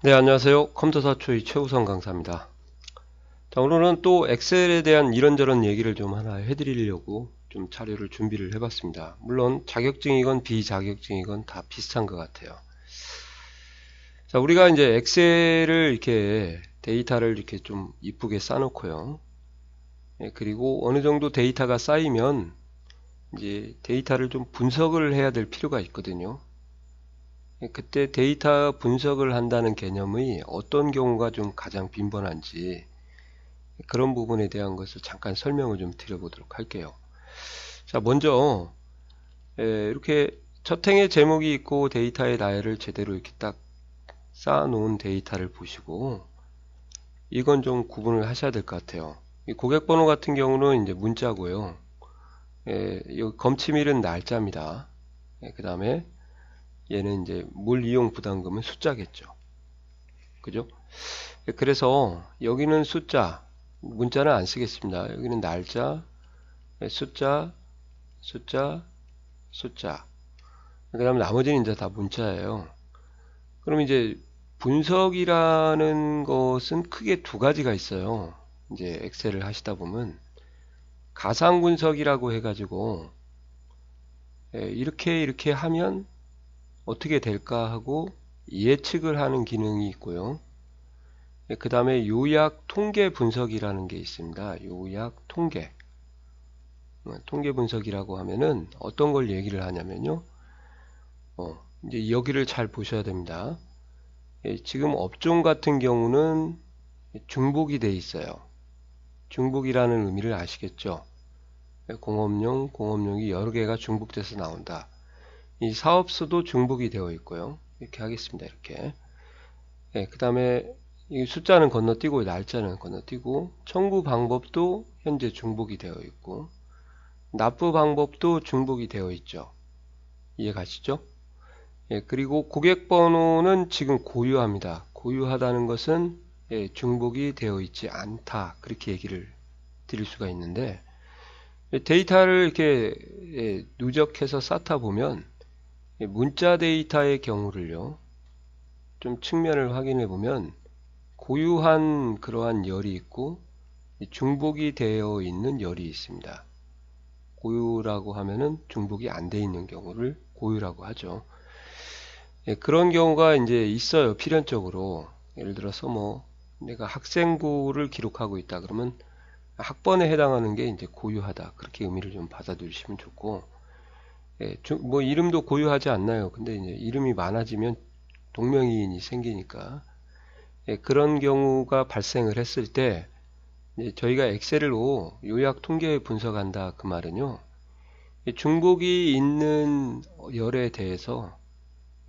네, 안녕하세요. 컴퓨터 사초의 최우선 강사입니다. 자, 오늘은 또 엑셀에 대한 이런저런 얘기를 좀 하나 해드리려고 좀 자료를 준비를 해봤습니다. 물론 자격증이건 비자격증이건 다 비슷한 것 같아요. 자, 우리가 이제 엑셀을 이렇게 데이터를 이렇게 좀 이쁘게 쌓아놓고요. 그리고 어느 정도 데이터가 쌓이면 이제 데이터를 좀 분석을 해야 될 필요가 있거든요. 그때 데이터 분석을 한다는 개념의 어떤 경우가 좀 가장 빈번한지 그런 부분에 대한 것을 잠깐 설명을 좀 드려보도록 할게요. 자, 먼저 이렇게 첫 행의 제목이 있고 데이터의 나열을 제대로 이렇게 딱 쌓아놓은 데이터를 보시고 이건 좀 구분을 하셔야 될 것 같아요. 이 고객번호 같은 경우는 이제 문자고요. 이 검침일은 날짜입니다. 그 다음에 얘는 이제 물 이용 부담금은 숫자겠죠. 그죠? 그래서 여기는 숫자, 문자는 안 쓰겠습니다. 여기는 날짜, 숫자, 숫자, 숫자. 그 다음에 나머지는 이제 다 문자예요. 그럼 이제 분석이라는 것은 크게 두 가지가 있어요. 이제 엑셀을 하시다 보면 가상 분석이라고 해가지고 이렇게 하면 어떻게 될까 하고 예측을 하는 기능이 있고요. 그 다음에 요약 통계 분석이라는 게 있습니다. 요약 통계. 통계 분석이라고 하면은 어떤 걸 얘기를 하냐면요. 이제 여기를 잘 보셔야 됩니다. 지금 업종 같은 경우는 중복이 돼 있어요. 중복이라는 의미를 아시겠죠? 공업용이 여러 개가 중복돼서 나온다. 이 사업수도 중복이 되어 있고요. 이렇게 하겠습니다. 이렇게. 그 다음에 이 숫자는 건너뛰고 날짜는 건너뛰고 청구 방법도 현재 중복이 되어 있고 납부 방법도 중복이 되어 있죠. 이해 가시죠? 그리고 고객번호는 지금 고유합니다. 고유하다는 것은 중복이 되어 있지 않다. 그렇게 얘기를 드릴 수가 있는데 데이터를 이렇게 누적해서 쌓다 보면 문자 데이터의 경우를요. 좀 측면을 확인해 보면 고유한 그러한 열이 있고 중복이 되어 있는 열이 있습니다. 고유라고 하면은 중복이 안 되어 있는 경우를 고유라고 하죠. 그런 경우가 이제 있어요. 필연적으로. 예를 들어서 뭐 내가 학생부를 기록하고 있다 그러면 학번에 해당하는 게 이제 고유하다. 그렇게 의미를 좀 받아들이시면 좋고, 뭐 이름도 고유하지 않나요? 근데 이제 이름이 많아지면 동명이인이 생기니까 그런 경우가 발생을 했을 때 저희가 엑셀로 요약 통계 분석한다 그 말은요. 중복이 있는 열에 대해서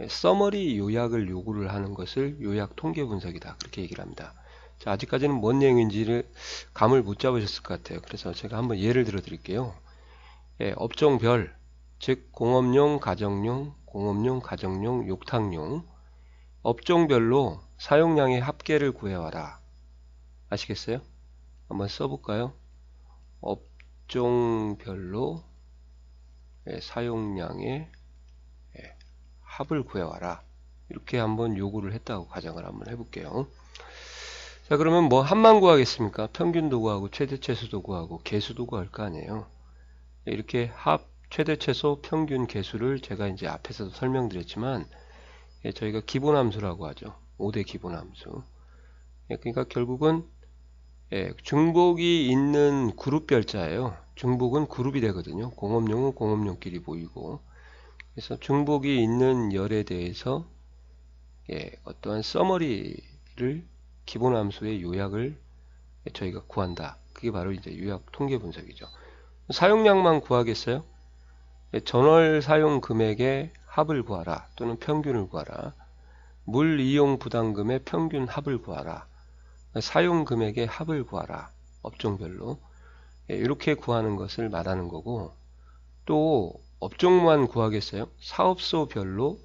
서머리 요약을 요구를 하는 것을 요약 통계 분석이다. 그렇게 얘기를 합니다. 자, 아직까지는 뭔 내용인지를 감을 못 잡으셨을 것 같아요. 그래서 제가 한번 예를 들어 드릴게요. 업종별, 즉 공업용, 가정용, 욕탕용 업종별로 사용량의 합계를 구해와라. 아시겠어요? 한번 써볼까요? 업종별로 사용량의 합을 구해와라. 이렇게 한번 요구를 했다고 가정을 한번 해볼게요. 자, 그러면 뭐 합만 구하겠습니까? 평균도 구하고 최대 최소도 구하고 개수도 구할 거 아니에요. 이렇게 합, 최대 최소, 평균 개수를 제가 이제 앞에서도 설명드렸지만 저희가 기본함수라고 하죠. 5대 기본함수. 그러니까 결국은 중복이 있는 그룹별자예요. 중복은 그룹이 되거든요. 공업용은 공업용끼리 모이고 그래서 중복이 있는 열에 대해서 어떠한 서머리를 기본함수의 요약을 저희가 구한다. 그게 바로 이제 요약 통계 분석이죠. 사용량만 구하겠어요? 전월 사용 금액의 합을 구하라 또는 평균을 구하라. 물 이용 부담금의 평균 합을 구하라. 사용 금액의 합을 구하라. 업종별로 이렇게 구하는 것을 말하는 거고 또 업종만 구하겠어요? 사업소별로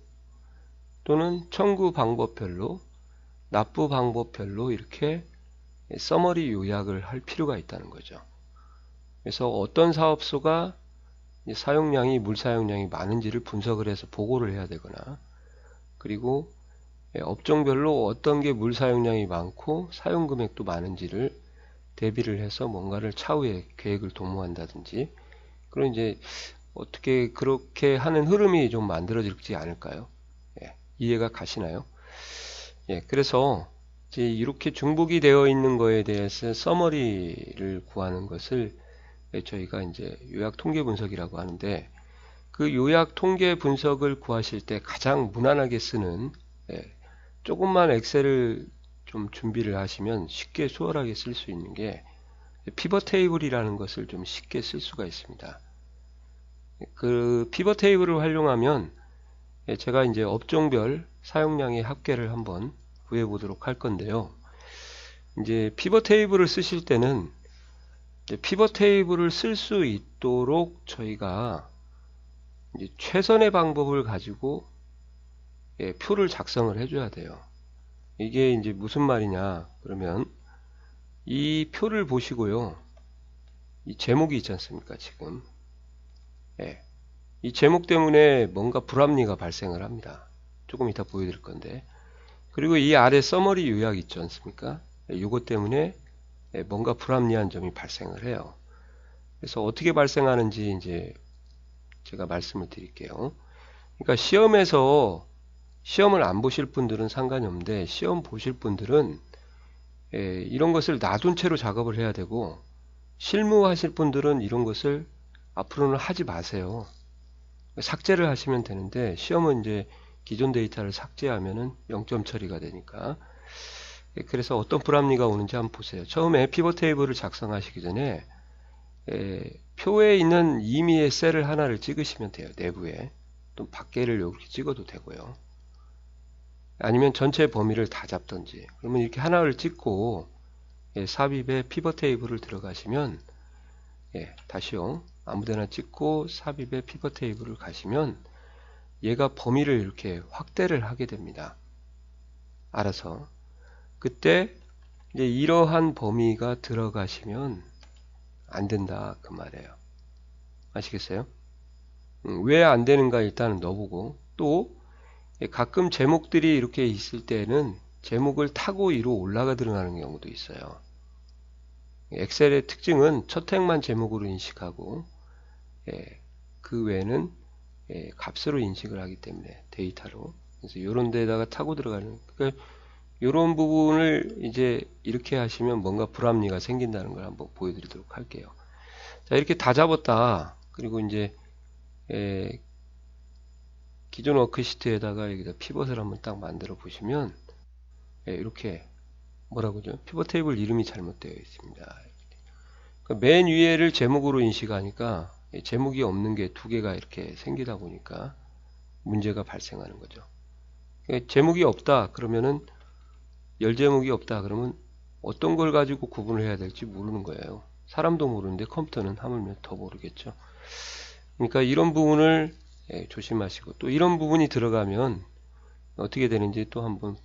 또는 청구 방법별로 납부 방법별로 이렇게 서머리 요약을 할 필요가 있다는 거죠. 그래서 어떤 사업소가 사용량이 물 사용량이 많은지를 분석을 해서 보고를 해야 되거나 그리고 업종별로 어떤 게 물 사용량이 많고 사용 금액도 많은지를 대비를 해서 뭔가를 차후에 계획을 도모한다든지, 그런 이제 어떻게 그렇게 하는 흐름이 좀 만들어지지 않을까요? 이해가 가시나요? 그래서 이제 이렇게 중복이 되어 있는 거에 대해서 서머리를 구하는 것을 저희가 이제 요약 통계 분석이라고 하는데, 그 요약 통계 분석을 구하실 때 가장 무난하게 쓰는, 조금만 엑셀을 좀 준비를 하시면 쉽게 수월하게 쓸 수 있는 게 피벗 테이블이라는 것을 좀 쉽게 쓸 수가 있습니다. 그 피벗 테이블을 활용하면 제가 이제 업종별 사용량의 합계를 한번 구해 보도록 할 건데요. 이제 피벗 테이블을 쓰실 때는 피벗 테이블을 쓸 수 있도록 저희가 이제 최선의 방법을 가지고 표를 작성을 해줘야 돼요. 이게 이제 무슨 말이냐 그러면, 이 표를 보시고요, 이 제목이 있지 않습니까? 지금 이 제목 때문에 뭔가 불합리가 발생을 합니다. 조금 이따 보여드릴 건데, 그리고 이 아래 서머리 요약 있지 않습니까? 이것 때문에 뭔가 불합리한 점이 발생을 해요. 그래서 어떻게 발생하는지 이제 제가 말씀을 드릴게요. 그러니까 시험을 안 보실 분들은 상관이 없는데, 시험 보실 분들은 이런 것을 놔둔 채로 작업을 해야 되고, 실무하실 분들은 이런 것을 앞으로는 하지 마세요. 삭제를 하시면 되는데, 시험은 이제 기존 데이터를 삭제하면은 0점 처리가 되니까. 그래서 어떤 불합리가 오는지 한번 보세요. 처음에 피벗 테이블을 작성하시기 전에 표에 있는 임의의 셀을 하나를 찍으시면 돼요. 내부에. 또 밖에를 이렇게 찍어도 되고요. 아니면 전체 범위를 다 잡든지. 그러면 이렇게 하나를 찍고 삽입에 피벗 테이블을 들어가시면, 다시요. 아무데나 찍고 삽입에 피벗 테이블을 가시면 얘가 범위를 이렇게 확대를 하게 됩니다. 알아서. 그때 이제 이러한 범위가 들어가시면 안 된다 그 말이에요. 아시겠어요? 왜 안 되는가 일단은 넣어보고, 또 가끔 제목들이 이렇게 있을 때는 제목을 타고 위로 올라가 들어가는 경우도 있어요. 엑셀의 특징은 첫 행만 제목으로 인식하고 그 외에는 값으로 인식을 하기 때문에, 데이터로. 그래서 이런 데다가 타고 들어가는, 그러니까 이런 부분을 이제 이렇게 하시면 뭔가 불합리가 생긴다는 걸 한번 보여드리도록 할게요. 자, 이렇게 다 잡았다. 그리고 이제 기존 워크시트에다가 여기다 피벗을 한번 딱 만들어 보시면 이렇게 뭐라고죠? 피벗 테이블 이름이 잘못되어 있습니다. 그러니까 맨 위에를 제목으로 인식하니까 제목이 없는 게 두 개가 이렇게 생기다 보니까 문제가 발생하는 거죠. 그러니까 제목이 없다 그러면은, 열 제목이 없다 그러면 어떤 걸 가지고 구분을 해야 될지 모르는 거예요. 사람도 모르는데 컴퓨터는 하물며 더 모르겠죠. 그러니까 이런 부분을 조심하시고, 또 이런 부분이 들어가면 어떻게 되는지 또 한번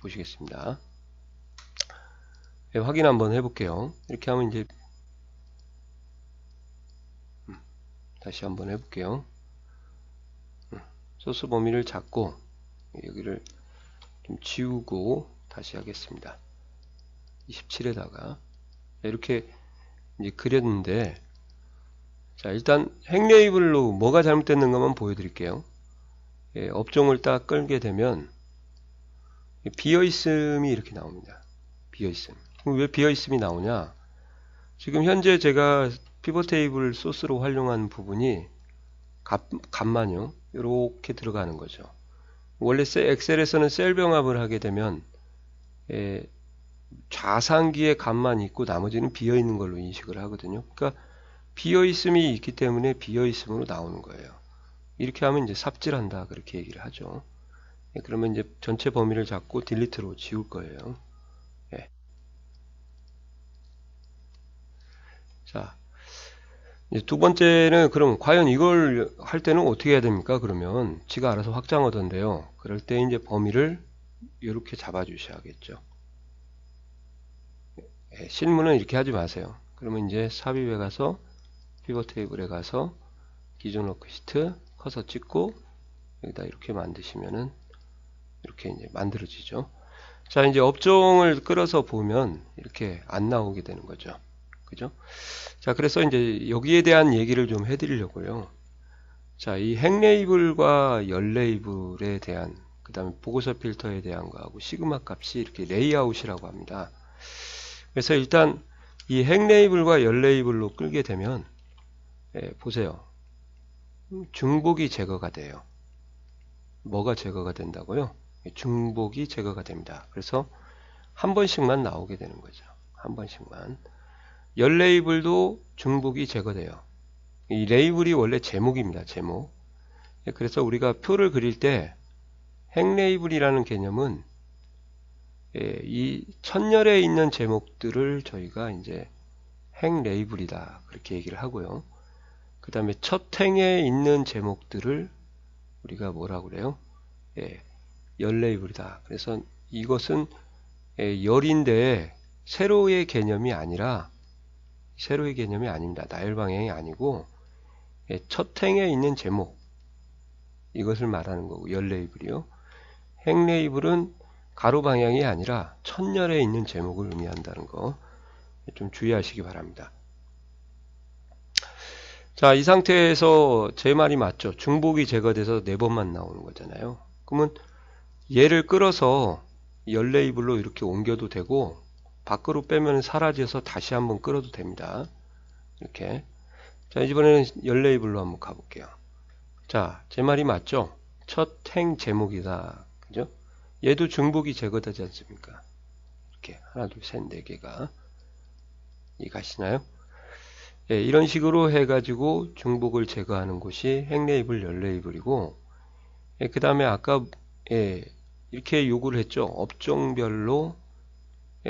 보시겠습니다. 확인 한번 해볼게요. 이렇게 하면 이제 다시 한번 해볼게요. 소스 범위를 잡고 여기를 좀 지우고 다시 하겠습니다. 27에다가 이렇게 이제 그렸는데, 자, 일단 행 레이블로 뭐가 잘못됐는가만 보여드릴게요. 업종을 딱 끌게 되면 비어있음이 이렇게 나옵니다. 비어있음. 왜 비어있음이 나오냐? 지금 현재 제가 피벗 테이블 소스로 활용한 부분이 값만요, 이렇게 들어가는 거죠. 원래 엑셀에서는 셀 병합을 하게 되면 좌상기에 값만 있고 나머지는 비어있는 걸로 인식을 하거든요. 그러니까 비어있음이 있기 때문에 비어있음으로 나오는 거예요. 이렇게 하면 이제 삽질한다 그렇게 얘기를 하죠. 그러면 이제 전체 범위를 잡고 딜리트로 지울 거예요. 자, 이제 두 번째는, 그럼 과연 이걸 할 때는 어떻게 해야 됩니까? 그러면 지가 알아서 확장하던데요. 그럴 때 이제 범위를 이렇게 잡아 주셔야겠죠. 실무는 이렇게 하지 마세요. 그러면 이제 삽입에 가서 피벗 테이블에 가서 기존 워크시트 커서 찍고 여기다 이렇게 만드시면은 이렇게 이제 만들어지죠. 자, 이제 업종을 끌어서 보면 이렇게 안 나오게 되는 거죠. 그죠? 자, 그래서 이제 여기에 대한 얘기를 좀 해드리려고요. 자, 이 핵 레이블과 열 레이블에 대한, 그 다음에 보고서 필터에 대한 거하고 시그마 값이 이렇게 레이아웃이라고 합니다. 그래서 일단 이 핵 레이블과 열 레이블로 끌게 되면, 보세요. 중복이 제거가 돼요. 뭐가 제거가 된다고요? 중복이 제거가 됩니다. 그래서 한 번씩만 나오게 되는 거죠. 한 번씩만. 열 레이블도 중복이 제거돼요. 이 레이블이 원래 제목입니다. 제목. 그래서 우리가 표를 그릴 때 핵 레이블이라는 개념은 이 천열에 있는 제목들을 저희가 이제 핵 레이블이다 그렇게 얘기를 하고요. 그 다음에 첫 행에 있는 제목들을 우리가 뭐라고 그래요? 열 레이블이다. 그래서 이것은 열인데 세로의 개념이 아니라 세로의 개념이 아닙니다. 나열 방향이 아니고 첫 행에 있는 제목 이것을 말하는 거고 열 레이블이요. 핵 레이블은 가로 방향이 아니라 천열에 있는 제목을 의미한다는 거 좀 주의하시기 바랍니다. 자, 이 상태에서 제 말이 맞죠? 중복이 제거돼서 4번만 나오는 거잖아요. 그러면 얘를 끌어서 열 레이블로 이렇게 옮겨도 되고 밖으로 빼면 사라져서 다시 한번 끌어도 됩니다. 이렇게. 자, 이번에는 열 레이블로 한번 가볼게요. 자, 제 말이 맞죠? 첫 행 제목이다. 그죠? 얘도 중복이 제거되지 않습니까? 이렇게 하나, 둘, 셋, 4개가 이해가시나요? 이런 식으로 해가지고 중복을 제거하는 곳이 핵 레이블, 열 레이블이고 그 다음에 아까 이렇게 요구를 했죠. 업종별로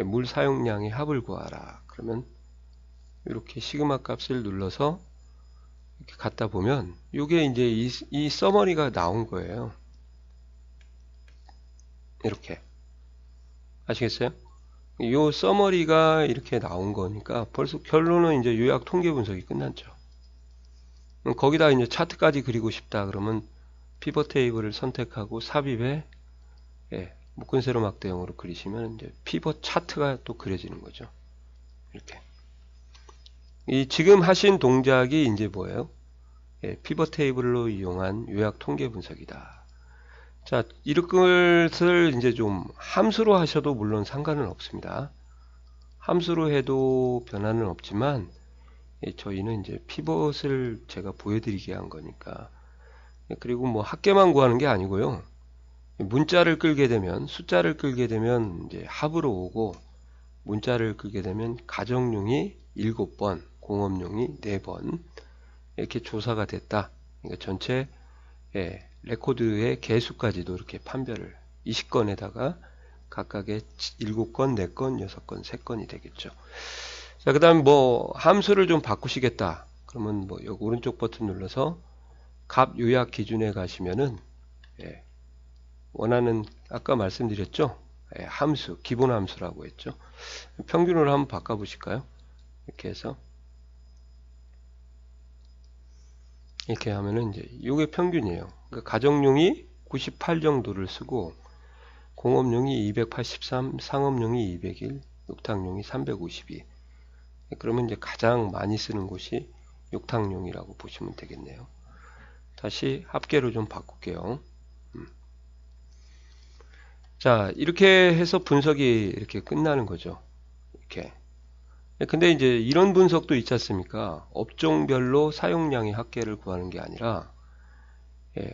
물 사용량의 합을 구하라. 그러면 이렇게 시그마 값을 눌러서 이렇게 갖다 보면 이게 이제 이 서머리가 나온 거예요. 이렇게 아시겠어요? 이 서머리가 이렇게 나온 거니까 벌써 결론은 이제 요약 통계 분석이 끝났죠. 거기다 이제 차트까지 그리고 싶다 그러면 피벗 테이블을 선택하고 삽입에 묶은 세로 막대형으로 그리시면 이제 피벗 차트가 또 그려지는 거죠. 이렇게. 이 지금 하신 동작이 이제 뭐예요? 피벗 테이블로 이용한 요약 통계 분석이다. 자, 이것을 이제 좀 함수로 하셔도 물론 상관은 없습니다. 함수로 해도 변화는 없지만 저희는 이제 피벗을 제가 보여드리게 한 거니까. 그리고 뭐 합계만 구하는 게 아니고요. 문자를 끌게 되면 숫자를 끌게 되면 이제 합으로 오고 문자를 끌게 되면 가정용이 7번, 공업용이 4번 이렇게 조사가 됐다. 그러니까 전체 레코드의 개수까지도 이렇게 판별을 20건에다가 각각의 7건, 4건, 6건, 3건이 되겠죠. 자, 그 다음 뭐 함수를 좀 바꾸시겠다. 그러면 뭐 여기 오른쪽 버튼 눌러서 값 요약 기준에 가시면은 원하는 아까 말씀드렸죠. 함수, 기본 함수라고 했죠. 평균으로 한번 바꿔 보실까요? 이렇게 해서 이렇게 하면은 이제 이게 평균이에요. 그러니까 가정용이 98 정도를 쓰고 공업용이 283, 상업용이 201, 육탕용이 352. 그러면 이제 가장 많이 쓰는 곳이 육탕용이라고 보시면 되겠네요. 다시 합계로 좀 바꿀게요. 자, 이렇게 해서 분석이 이렇게 끝나는 거죠. 이렇게. 근데 이제 이런 분석도 있지 않습니까? 업종별로 사용량의 합계를 구하는 게 아니라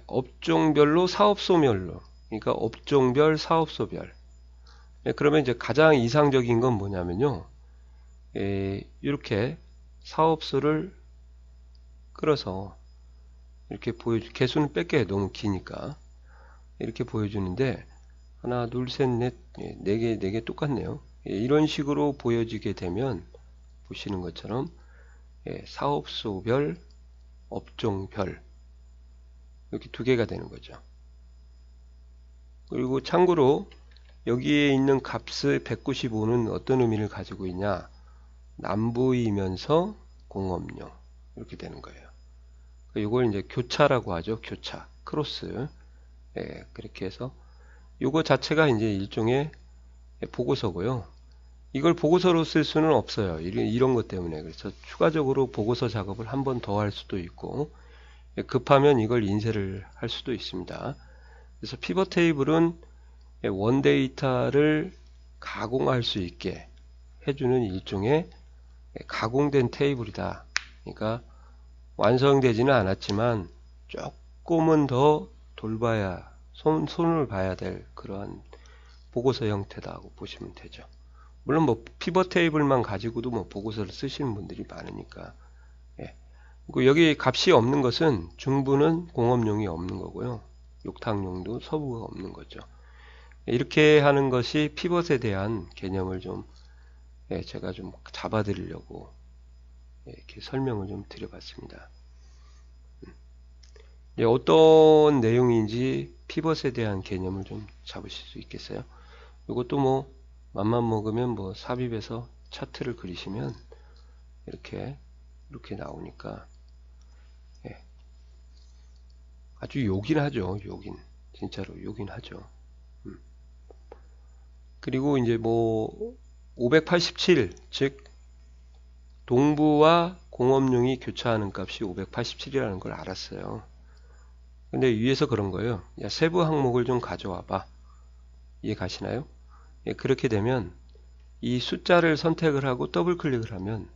업종별로 사업소별로, 그러니까 업종별 사업소별. 그러면 이제 가장 이상적인 건 뭐냐면요. 이렇게 사업소를 끌어서 이렇게 개수는 뺄게요. 너무 기니까. 이렇게 보여주는데 하나, 둘, 셋, 넷, 4개 똑같네요. 이런 식으로 보여지게 되면 보시는 것처럼 사업소별, 업종별 이렇게 2개가 되는 거죠. 그리고 참고로 여기에 있는 값을 195는 어떤 의미를 가지고 있냐? 남부이면서 공업용 이렇게 되는 거예요. 이걸 이제 교차라고 하죠. 교차, 크로스. 그렇게 해서 요거 자체가 이제 일종의 보고서고요. 이걸 보고서로 쓸 수는 없어요. 이런 것 때문에. 그래서 추가적으로 보고서 작업을 한 번 더 할 수도 있고, 급하면 이걸 인쇄를 할 수도 있습니다. 그래서 피벗 테이블은 원 데이터를 가공할 수 있게 해주는 일종의 가공된 테이블이다. 그러니까 완성되지는 않았지만 조금은 더 돌봐야, 손을 봐야 될 그러한 보고서 형태다고 보시면 되죠. 물론 뭐 피벗 테이블만 가지고도 뭐 보고서를 쓰시는 분들이 많으니까. 예. 그리고 여기 값이 없는 것은 중부는 공업용이 없는 거고요. 욕탕용도 서부가 없는 거죠. 이렇게 하는 것이 피벗에 대한 개념을 좀 제가 좀 잡아드리려고 이렇게 설명을 좀 드려봤습니다. 어떤 내용인지 피벗에 대한 개념을 좀 잡으실 수 있겠어요? 이것도 뭐 맘만 먹으면 뭐 삽입해서 차트를 그리시면 이렇게 나오니까 아주 요긴하죠. 진짜로 요긴하죠. 그리고 이제 뭐 587, 즉 동부와 공업용이 교차하는 값이 587이라는 걸 알았어요. 근데 위에서 그런 거예요. 야, 세부 항목을 좀 가져와 봐. 이해 가시나요? 그렇게 되면 이 숫자를 선택을 하고 더블 클릭을 하면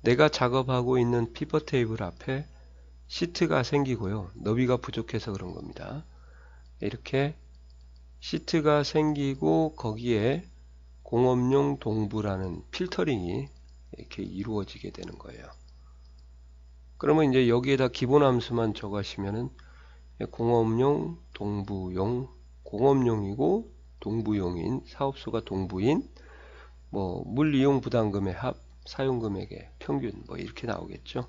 내가 작업하고 있는 피벗 테이블 앞에 시트가 생기고요. 너비가 부족해서 그런 겁니다. 이렇게 시트가 생기고 거기에 공업용 동부라는 필터링이 이렇게 이루어지게 되는 거예요. 그러면 이제 여기에다 기본 함수만 적으시면은 공업용, 동부용, 공업용이고 동부용인, 사업소가 동부인, 뭐 물이용 부담금의 합, 사용금액의 평균 뭐 이렇게 나오겠죠.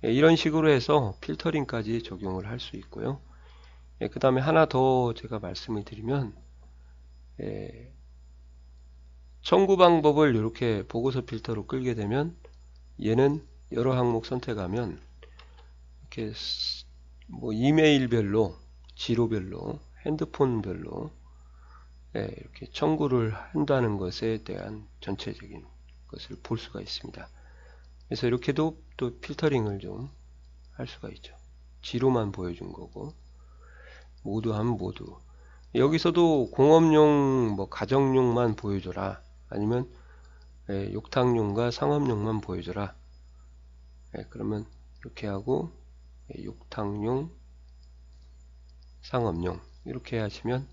이런 식으로 해서 필터링까지 적용을 할 수 있고요. 그 다음에 하나 더 제가 말씀을 드리면 청구 방법을 이렇게 보고서 필터로 끌게 되면 얘는 여러 항목 선택하면 이렇게 뭐 이메일별로, 지로별로, 핸드폰별로 이렇게 청구를 한다는 것에 대한 전체적인 것을 볼 수가 있습니다. 그래서 이렇게도 또 필터링을 좀 할 수가 있죠. 지로만 보여준 거고 모두 하면 모두. 여기서도 공업용, 뭐 가정용만 보여줘라. 아니면 욕탕용과 상업용만 보여줘라. 그러면 이렇게 하고 욕탕용, 상업용 이렇게 하시면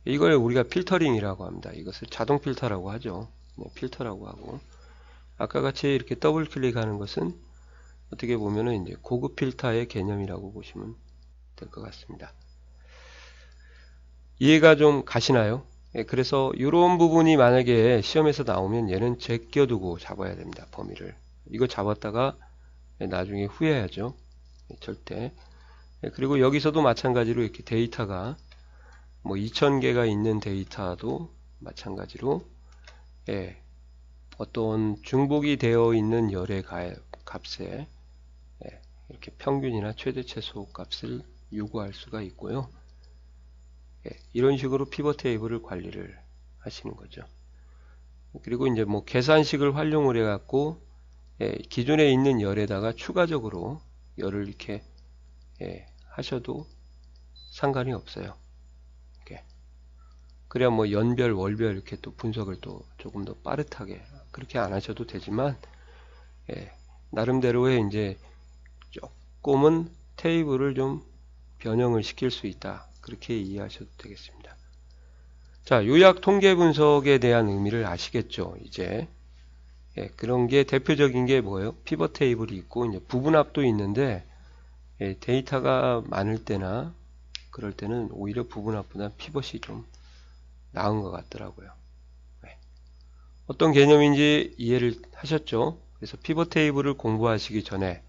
이걸 우리가 필터링이라고 합니다. 이것을 자동 필터라고 하죠. 필터라고 하고 아까 같이 이렇게 더블 클릭하는 것은 어떻게 보면은 이제 고급 필터의 개념이라고 보시면 될 것 같습니다. 이해가 좀 가시나요? 그래서 이런 부분이 만약에 시험에서 나오면 얘는 제껴두고 잡아야 됩니다. 범위를. 이거 잡았다가 나중에 후회하죠. 절대. 그리고 여기서도 마찬가지로 이렇게 데이터가 뭐 2000개가 있는 데이터도 마찬가지로 어떤 중복이 되어 있는 열의 값에 이렇게 평균이나 최대 최소 값을 요구할 수가 있고요. 이런 식으로 피벗 테이블을 관리를 하시는 거죠. 그리고 이제 뭐 계산식을 활용을 해 갖고 기존에 있는 열에다가 추가적으로 열을 이렇게 하셔도 상관이 없어요. 이렇게. 그래야 뭐 연별, 월별 이렇게 또 분석을 또 조금 더 빠릿하게 그렇게 안 하셔도 되지만 나름대로의 이제 조금은 테이블을 좀 변형을 시킬 수 있다. 그렇게 이해하셔도 되겠습니다. 자, 요약 통계 분석에 대한 의미를 아시겠죠? 이제 그런 게 대표적인 게 뭐예요? 피벗 테이블이 있고 이제 부분합도 있는데 데이터가 많을 때나 그럴 때는 오히려 부분합보다 피벗이 좀 나은 것 같더라고요. 어떤 개념인지 이해를 하셨죠? 그래서 피벗 테이블을 공부하시기 전에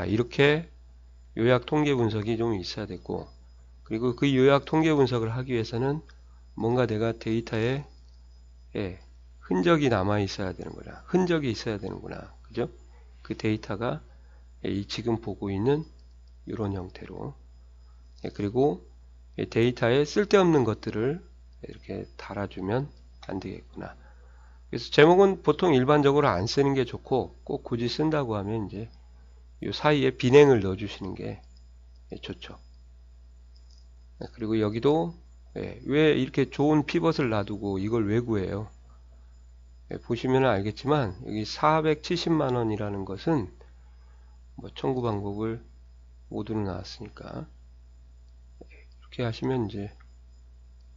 이렇게 요약 통계 분석이 좀 있어야 되고 그리고 그 요약 통계 분석을 하기 위해서는 뭔가 내가 데이터에 흔적이 남아 있어야 되는구나. 흔적이 있어야 되는구나. 그죠? 그 데이터가 이 지금 보고 있는 이런 형태로 그리고 이 데이터에 쓸데없는 것들을 이렇게 달아주면 안 되겠구나. 그래서 제목은 보통 일반적으로 안 쓰는 게 좋고, 꼭 굳이 쓴다고 하면 이제 이 사이에 비냉을 넣어주시는 게 좋죠. 그리고 여기도 왜 이렇게 좋은 피벗을 놔두고 이걸 왜 구해요? 보시면 알겠지만 여기 470만원이라는 것은 뭐 청구 방법을 모두로 나왔으니까 이렇게 하시면 이제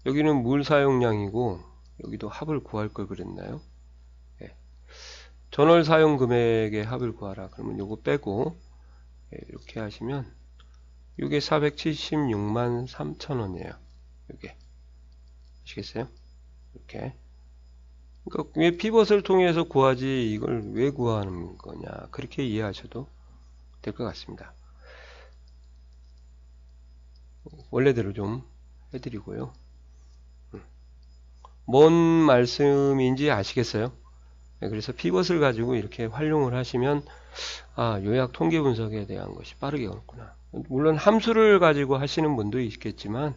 여기는 물 사용량이고 여기도 합을 구할 걸 그랬나요? 전월 사용 금액의 합을 구하라. 그러면 요거 빼고 이렇게 하시면 이게 476만 3천원이에요. 이게 아시겠어요? 이렇게. 그러니까 왜 피벗을 통해서 구하지 이걸 왜 구하는 거냐 그렇게 이해하셔도 될 것 같습니다. 원래대로 좀 해드리고요. 뭔 말씀인지 아시겠어요? 그래서 피벗을 가지고 이렇게 활용을 하시면 요약 통계 분석에 대한 것이 빠르게 오는구나. 물론 함수를 가지고 하시는 분도 있겠지만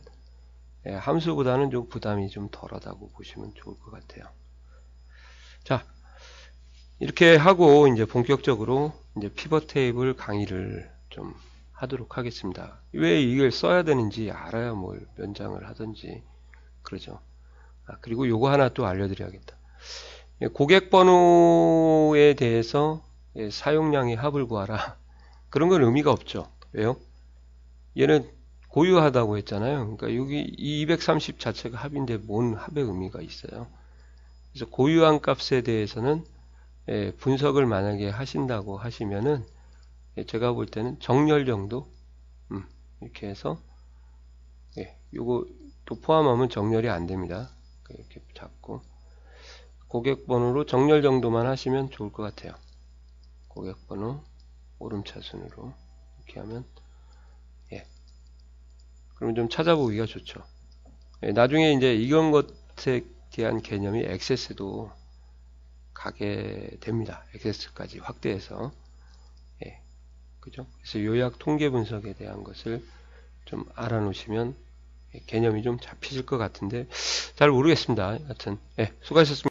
함수보다는 좀 부담이 좀 덜하다고 보시면 좋을 것 같아요. 자, 이렇게 하고 이제 본격적으로 이제 피벗 테이블 강의를 좀 하도록 하겠습니다. 왜 이걸 써야 되는지 알아야 뭘 연장을 하든지 그러죠. 그리고 요거 하나 또 알려드려야겠다. 고객 번호에 대해서 사용량의 합을 구하라. 그런 건 의미가 없죠. 왜요? 얘는 고유하다고 했잖아요. 그러니까 여기 230 자체가 합인데 뭔 합의 의미가 있어요. 그래서 고유한 값에 대해서는 분석을 만약에 하신다고 하시면은 제가 볼 때는 정렬 정도 이렇게 해서 요거 또 포함하면 정렬이 안 됩니다. 이렇게 잡고 고객 번호로 정렬 정도만 하시면 좋을 것 같아요. 고객 번호 오름차순으로 이렇게 하면 그러면 좀 찾아보기가 좋죠. 나중에 이제 이런 것에 대한 개념이 액세스도 가게 됩니다. 액세스까지 확대해서 그죠? 그래서 요약 통계 분석에 대한 것을 좀 알아놓으시면 개념이 좀 잡히실 것 같은데 잘 모르겠습니다. 하여튼 수고하셨습니다.